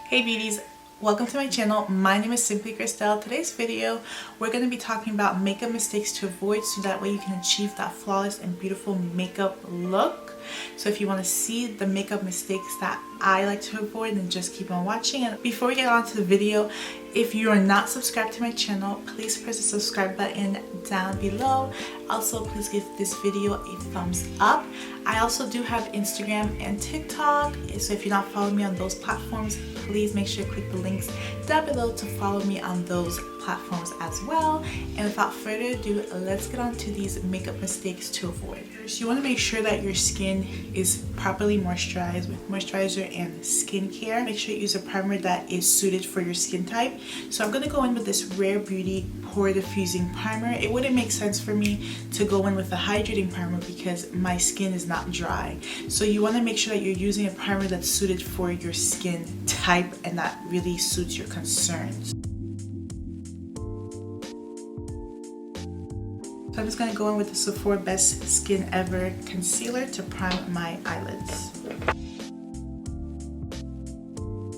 Hey beauties, welcome to my channel. My name is SimplyKrystelle. Today's video, we're going to be talking about makeup mistakes to avoid so that way you can achieve that flawless and beautiful makeup look. So if you want to see the makeup mistakes that I like to avoid, then just keep on watching. And before we get on to the video, if you are not subscribed to my channel, please press the subscribe button down below. Also, please give this video a thumbs up. I also do have Instagram and TikTok, so if you're not following me on those platforms, please make sure to click the links down below to follow me on those platforms as well. And without further ado, let's get on to these makeup mistakes to avoid. First, you want to make sure that your skin is properly moisturized with moisturizer and skincare. Make sure you use a primer that is suited for your skin type. So I'm going to go in with this Rare Beauty Pore Diffusing Primer. It wouldn't make sense for me to go in with a hydrating primer because my skin is not dry. So you want to make sure that you're using a primer that's suited for your skin type and that really suits your concerns. So I'm just going to go in with the Sephora Best Skin Ever Concealer to prime my eyelids.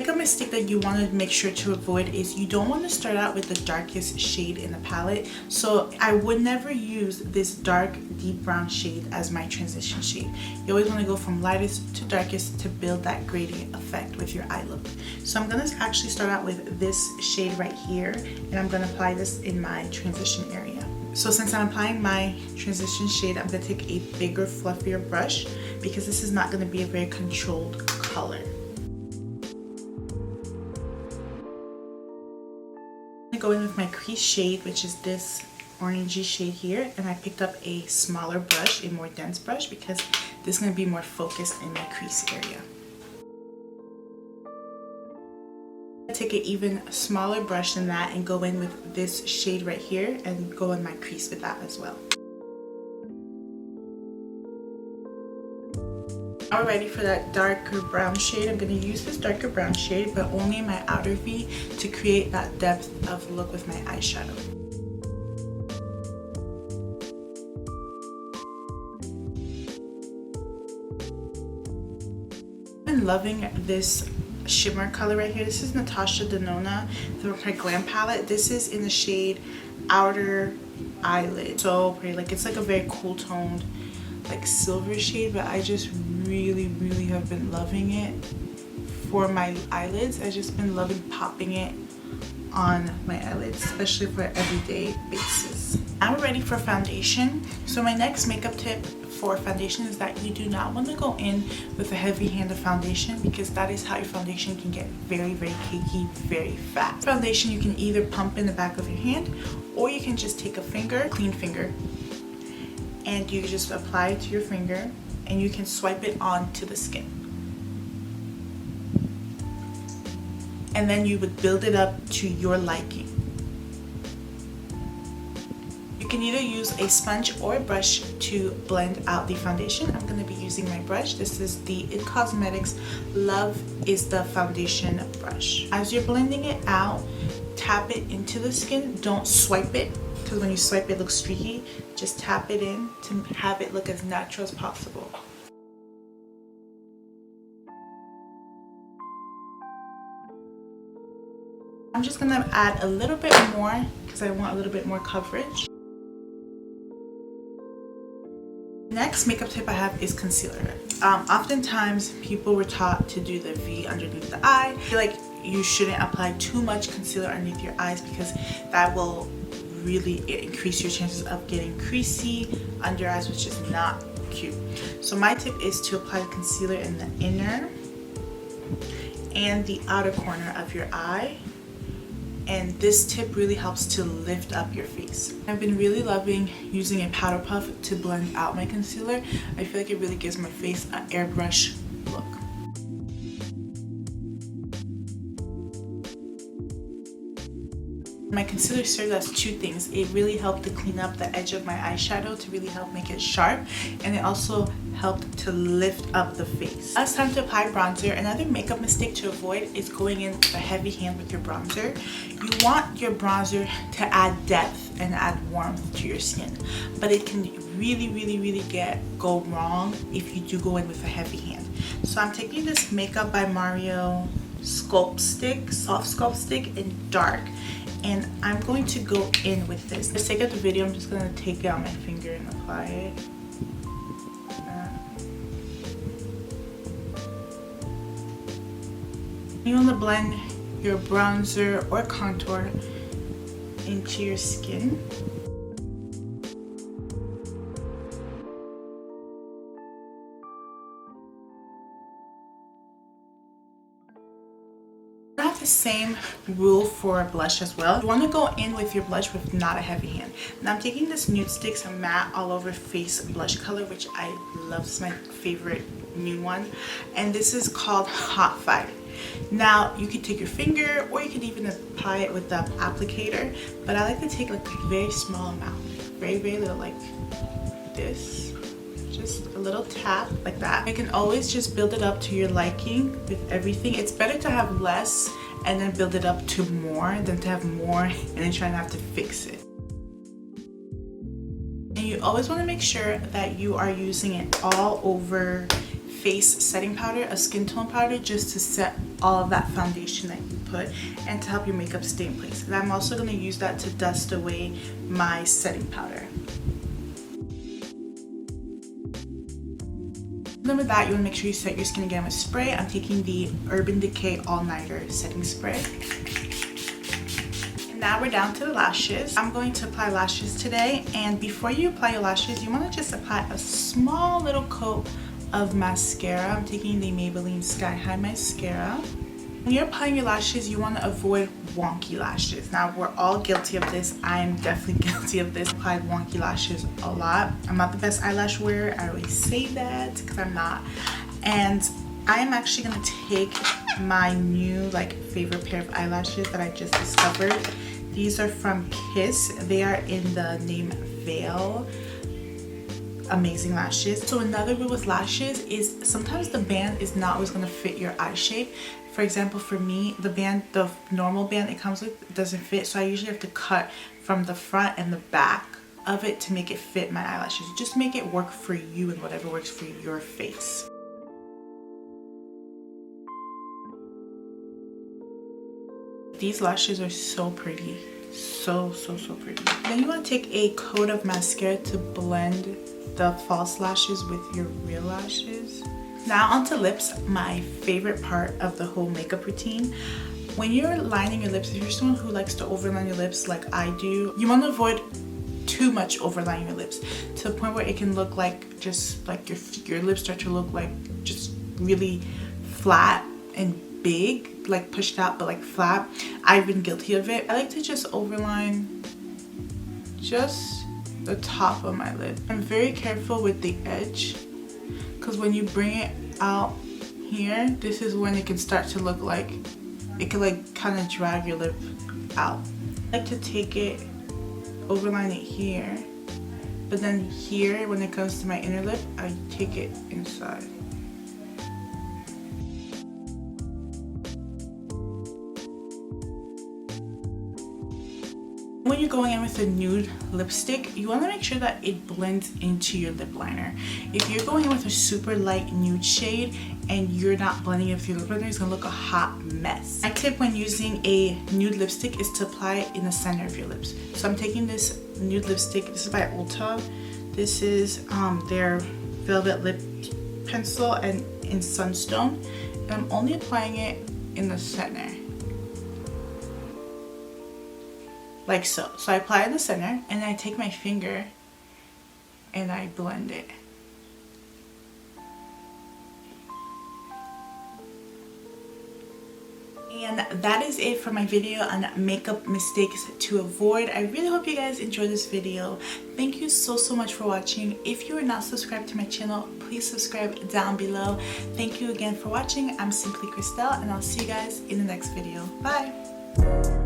A mistake that you want to make sure to avoid is you don't want to start out with the darkest shade in the palette. So I would never use this dark deep brown shade as my transition shade. You always want to go from lightest to darkest to build that gradient effect with your eye look. So I'm going to actually start out with this shade right here, and I'm going to apply this in my transition area. So since I'm applying my transition shade, I'm going to take a bigger, fluffier brush because this is not going to be a very controlled color. Go in with my crease shade, which is this orangey shade here, and I picked up a smaller brush, a more dense brush, because this is going to be more focused in my crease area. I take an even smaller brush than that and go in with this shade right here and go in my crease with that as well. Now we're ready for that darker brown shade. I'm going to use this darker brown shade, but only in my outer V to create that depth of look with my eyeshadow. I'm loving this shimmer color right here. This is Natasha Denona from her Glam palette. This is in the shade Outer Eyelid. So pretty, like it's like a very cool toned like silver shade, but I just really have been loving it for my eyelids. I've just been loving popping it on my eyelids, especially for an everyday basis. Now we're ready for foundation. So my next makeup tip for foundation is that you do not want to go in with a heavy hand of foundation because that is how your foundation can get very cakey very fast. Foundation you can either pump in the back of your hand, or you can just take a finger, clean finger, and you just apply it to your finger and you can swipe it onto the skin. And then you would build it up to your liking. You can either use a sponge or a brush to blend out the foundation. I'm going to be using my brush. This is the IT Cosmetics Love is the Foundation brush. As you're blending it out, tap it into the skin. Don't swipe it, because when you swipe it looks streaky. Just tap it in to have it look as natural as possible. I'm just going to add a little bit more because I want a little bit more coverage. Next makeup tip I have is concealer. Oftentimes people were taught to do the V underneath the eye. I feel like you shouldn't apply too much concealer underneath your eyes because that will really increase your chances of getting creasy under eyes, which is not cute. So my tip is to apply the concealer in the inner and the outer corner of your eye, and this tip really helps to lift up your face. I've been really loving using a powder puff to blend out my concealer. I feel like it really gives my face an airbrush look. My concealer serves as two things. It really helped to clean up the edge of my eyeshadow to really help make it sharp, and it also helped to lift up the face. Now it's time to apply bronzer. Another makeup mistake to avoid is going in with a heavy hand with your bronzer. You want your bronzer to add depth and add warmth to your skin, but it can really go wrong if you do go in with a heavy hand. So I'm taking this Makeup by Mario sculpt stick, soft sculpt stick in dark. And I'm going to go in with this. For the sake of the video, I'm just going to take out my finger and apply it. You want to blend your bronzer or contour into your skin. I have the same rule for blush as well. You want to go in with your blush with not a heavy hand. Now I'm taking this Nudestix matte all over face blush color, which I love. It's my favorite new one, and this is called Hot Fire. Now you could take your finger or you could even apply it with the applicator, but I like to take like a very small amount, very little, like this. Just a little tap like that. You can always just build it up to your liking with everything. It's better to have less and then build it up to more than to have more and then try to have to fix it. And you always want to make sure that you are using it all over face setting powder, a skin tone powder, just to set all of that foundation that you put and to help your makeup stay in place. And I'm also going to use that to dust away my setting powder. Then with that, you want to make sure you set your skin again with spray. I'm taking the Decay All Nighter setting spray. And now we're down to the lashes. I'm going to apply lashes today, and before you apply your lashes, you want to just apply a small little coat of mascara. I'm taking the Maybelline Sky High mascara. When you're applying your lashes, you want to avoid wonky lashes. Now, we're all guilty of this. I am definitely guilty of this. I applied wonky lashes a lot. I'm not the best eyelash wearer. I always say that because I'm not. And I am actually going to take my new favorite pair of eyelashes that I just discovered. These are from Kiss. They are in the name Veil. Amazing lashes. So another rule with lashes is sometimes the band is not always going to fit your eye shape. For example, for me, the normal band it comes with doesn't fit, so I usually have to cut from the front and the back of it to make it fit my eyelashes. Just make it work for you and whatever works for your face. These lashes are so pretty. So pretty. Then you want to take a coat of mascara to blend the false lashes with your real lashes. Now onto lips, my favorite part of the whole makeup routine. When you're lining your lips, if you're someone who likes to overline your lips like I do, you want to avoid too much overlining your lips to the point where it can look like just like your lips start to look like just really flat and big, like pushed out but like flat. I've been guilty of it. I like to just overline just the top of my lip. I'm very careful with the edge because when you bring it out here, this is when it can start to look like it could kind of drag your lip out. I like to take it, overline it here, but then here when it comes to my inner lip, I take it inside. When you're going in with a nude lipstick, you want to make sure that it blends into your lip liner. If you're going in with a super light nude shade and you're not blending it with your lip liner, it's going to look a hot mess. My tip when using a nude lipstick is to apply it in the center of your lips. So I'm taking this nude lipstick. This is by Ulta. This is their Velvet Lip Pencil and in Sunstone. And I'm only applying it in the center. Like so. So I apply it in the center and then I take my finger and I blend it. And that is it for my video on makeup mistakes to avoid. I really hope you guys enjoyed this video. Thank you so much for watching. If you are not subscribed to my channel, please subscribe down below. Thank you again for watching. I'm SimplyKrystelle and I'll see you guys in the next video. Bye!